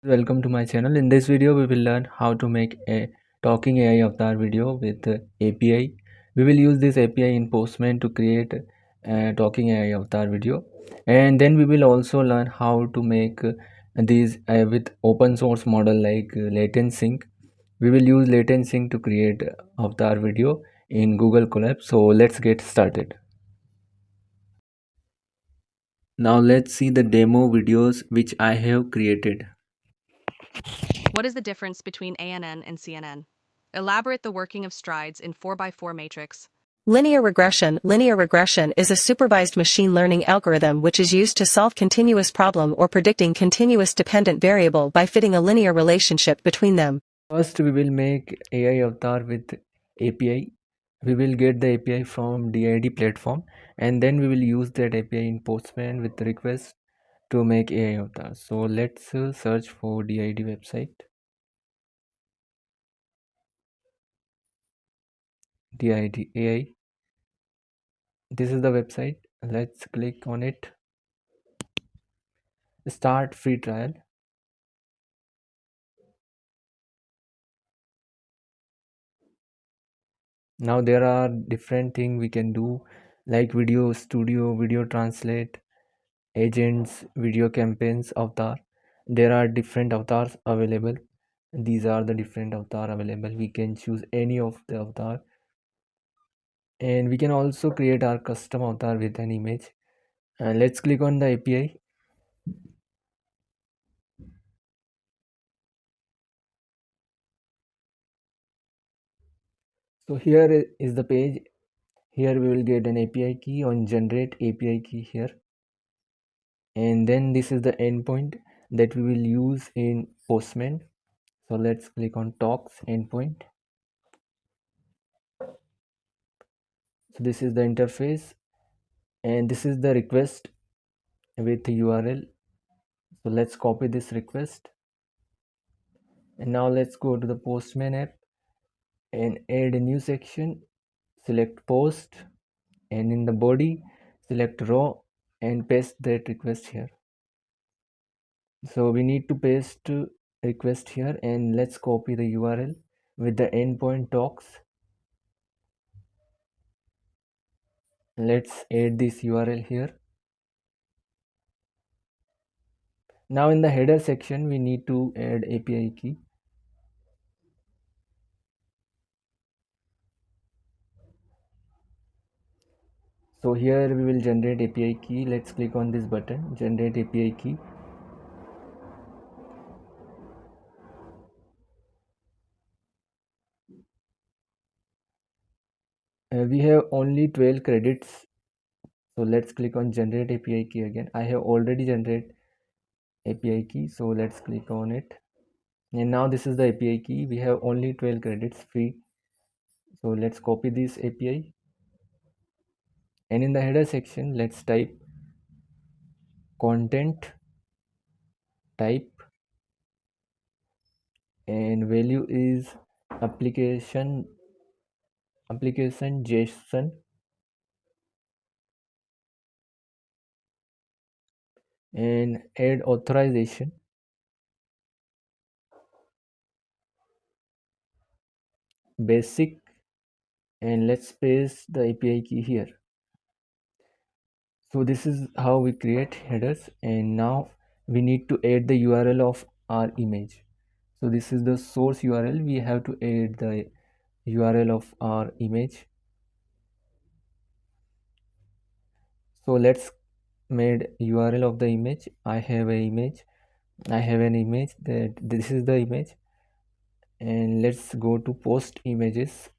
Welcome to my channel. In this video, we will learn how to make a talking AI avatar video with API. We will use this API in Postman to create a talking AI avatar video, and then we will also learn how to make these with open source model like Latent Sync. We will use Latent Sync to create avatar video in Google Colab. So let's get started. Now let's see the demo videos which I have created. What is the difference between ANN and CNN? Elaborate the working of strides in 4x4 matrix. Linear regression. Linear regression is a supervised machine learning algorithm which is used to solve continuous problem or predicting continuous dependent variable by fitting a linear relationship between them. First, we will make AI avatar with API. We will get the API from DID platform, and then we will use that API in Postman with the request to make AI avatar. So let's search for DID website. DID AI. This is the website. Let's click on it. Start free trial. Now there are different things we can do, like video studio, video translate, agents, video campaigns, avatar. There are different avatars available. These are the different avatar available. We can choose any of the avatar, and we can also create our custom avatar with an image. Let's click on the API. So here is the page. Here we will get an API key on generate API key here, and then this is the endpoint that we will use in Postman. So let's click on talks endpoint. So this is the interface, and this is the request with the URL. So let's copy this request, and now let's go to the Postman app and add a new section. Select post, and in the body select row and paste that request here. So we need to paste request here, and let's copy the URL with the endpoint talks. Let's add this URL here. Now in the header section we need to add API key. So here we will generate API key. Let's click on this button, generate API key. We have only 12 credits, so let's click on generate API key again. I have already generated API key, so let's click on it, and now this is the API key. We have only 12 credits free, so let's copy this API, and in the header section let's type content type, and value is application JSON, and add authorization, basic, and let's paste the API key here. So this is how we create headers, and now we need to add the URL of our image. So this is the source URL. We have to add the URL of our image. So let's made URL of the image. I have an image that this is the image, and let's go to post images.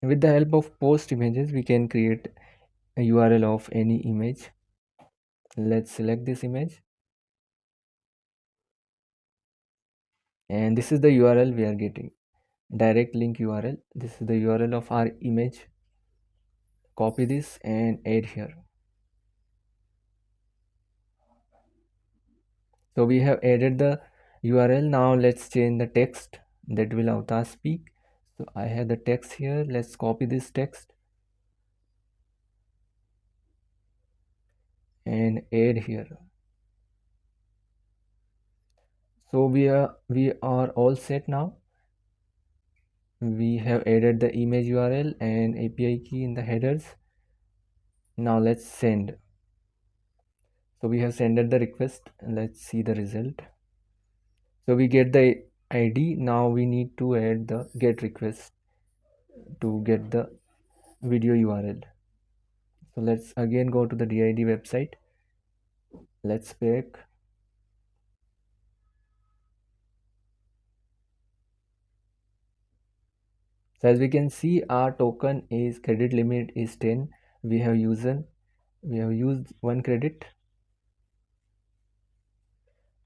With the help of post images we can create a URL of any image. Let's select this image, and this is the URL we are getting, direct link URL. This is the URL of our image. Copy this and add here. So we have added the URL. Now let's change the text that will avatar speak. So I have the text here. Let's copy this text and add here. So we are all set now. We have added the image URL and API key in the headers. Now let's send. So we have sent the request. Let's see the result. So we get the ID. Now we need to add the get request to get the video URL. So let's again go to the DID website. Let's back. So as we can see, our token is credit limit is 10. We have used one credit.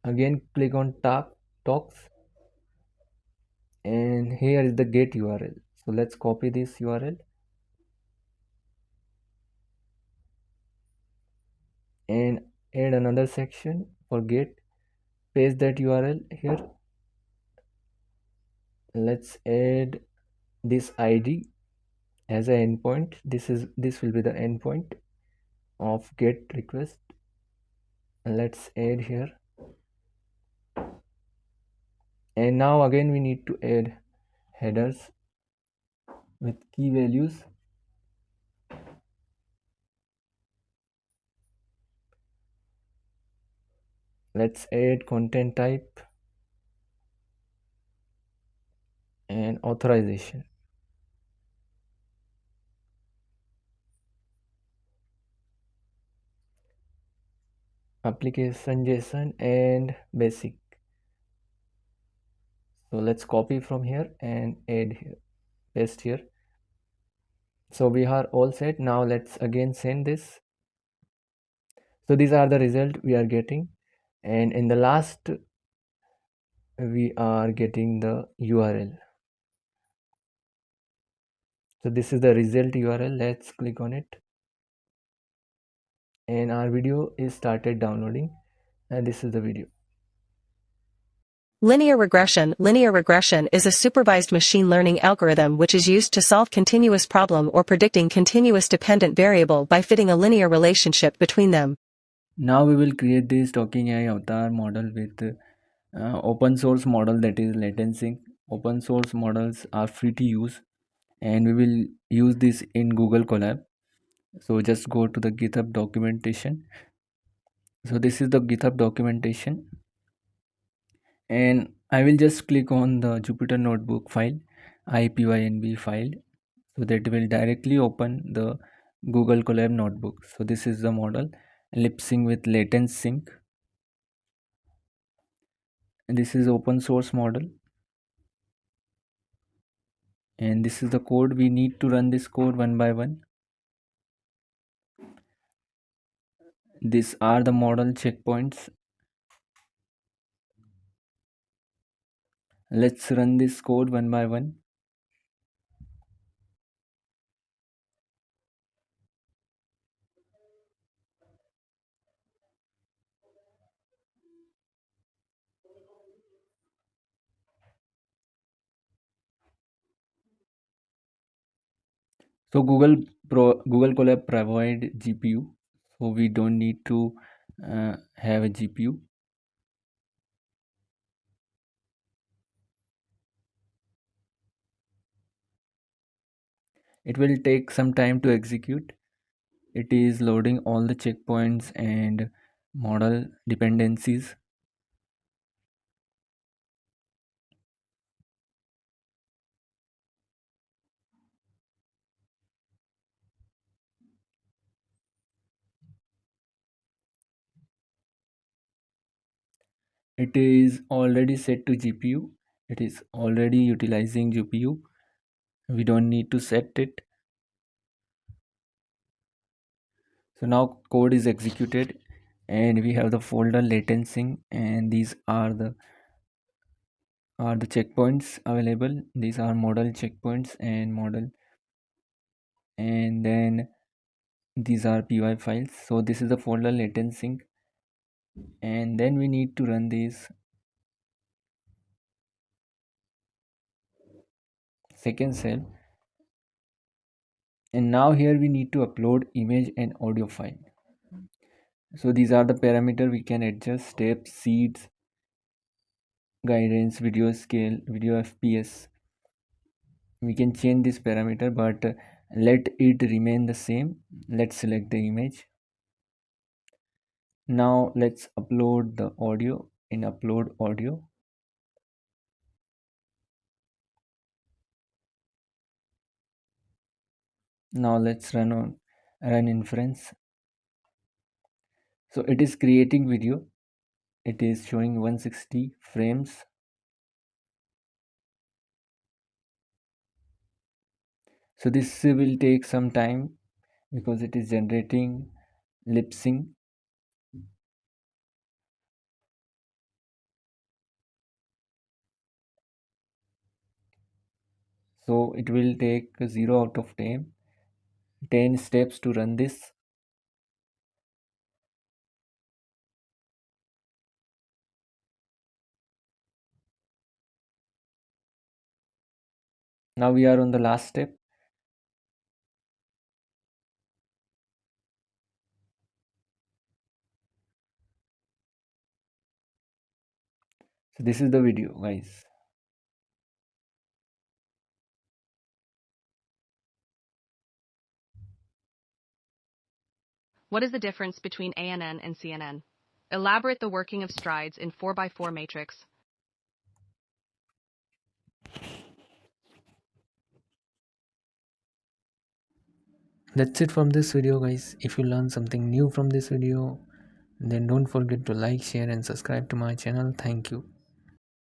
Again click on talks, and here is the get URL. So let's copy this URL and add another section for get. Paste that URL here. Let's add this ID as an endpoint. This will be the endpoint of get request. Let's add here, and now again we need to add headers with key values. Let's add content type and authorization, application JSON and basic. So let's copy from here and add here, paste here. So we are all set. Now let's again send this. So these are the result we are getting, and in the last we are getting the URL. So this is the result URL. Let's click on it, and our video is started downloading, and this is the video. Linear regression. Linear regression is a supervised machine learning algorithm which is used to solve continuous problem or predicting continuous dependent variable by fitting a linear relationship between them. Now we will create this talking AI avatar model with open source model, that is Latent Sync. Open source models are free to use, and we will use this in Google Colab. So just go to the GitHub documentation. So this is the GitHub documentation, and I will just click on the Jupyter notebook file, IPYNB file, so that will directly open the Google Colab notebook. So this is the model, lip sync with Latent Sync, and this is open source model, and this is the code. We need to run this code one by one. These are the model checkpoints. Let's run this code one by one. So Google Colab provide GPU, so we don't need to have a GPU. It will take some time to execute. It is loading all the checkpoints and model dependencies. It is already set to GPU. It is already utilizing GPU. We don't need to set it. So now code is executed, and we have the folder latency, and these are the checkpoints available. These are model checkpoints and model, and then these are py files. So this is the folder latency, and then we need to run this second cell, and now here we need to upload image and audio file. So these are the parameter we can adjust: steps, seeds, guidance, video scale, video fps. We can change this parameter, but let it remain the same. Let's select the image. Now let's upload the audio in upload audio. Now let's run inference. So it is creating video. It is showing 160 frames. So this will take some time because it is generating lip sync. So it will take 0 out of 10 steps to run this. Now we are on the last step. So this is the video, guys. What is the difference between ANN and CNN? Elaborate the working of strides in 4x4 matrix. That's it from this video, guys. If you learned something new from this video, then don't forget to like, share and subscribe to my channel. Thank you.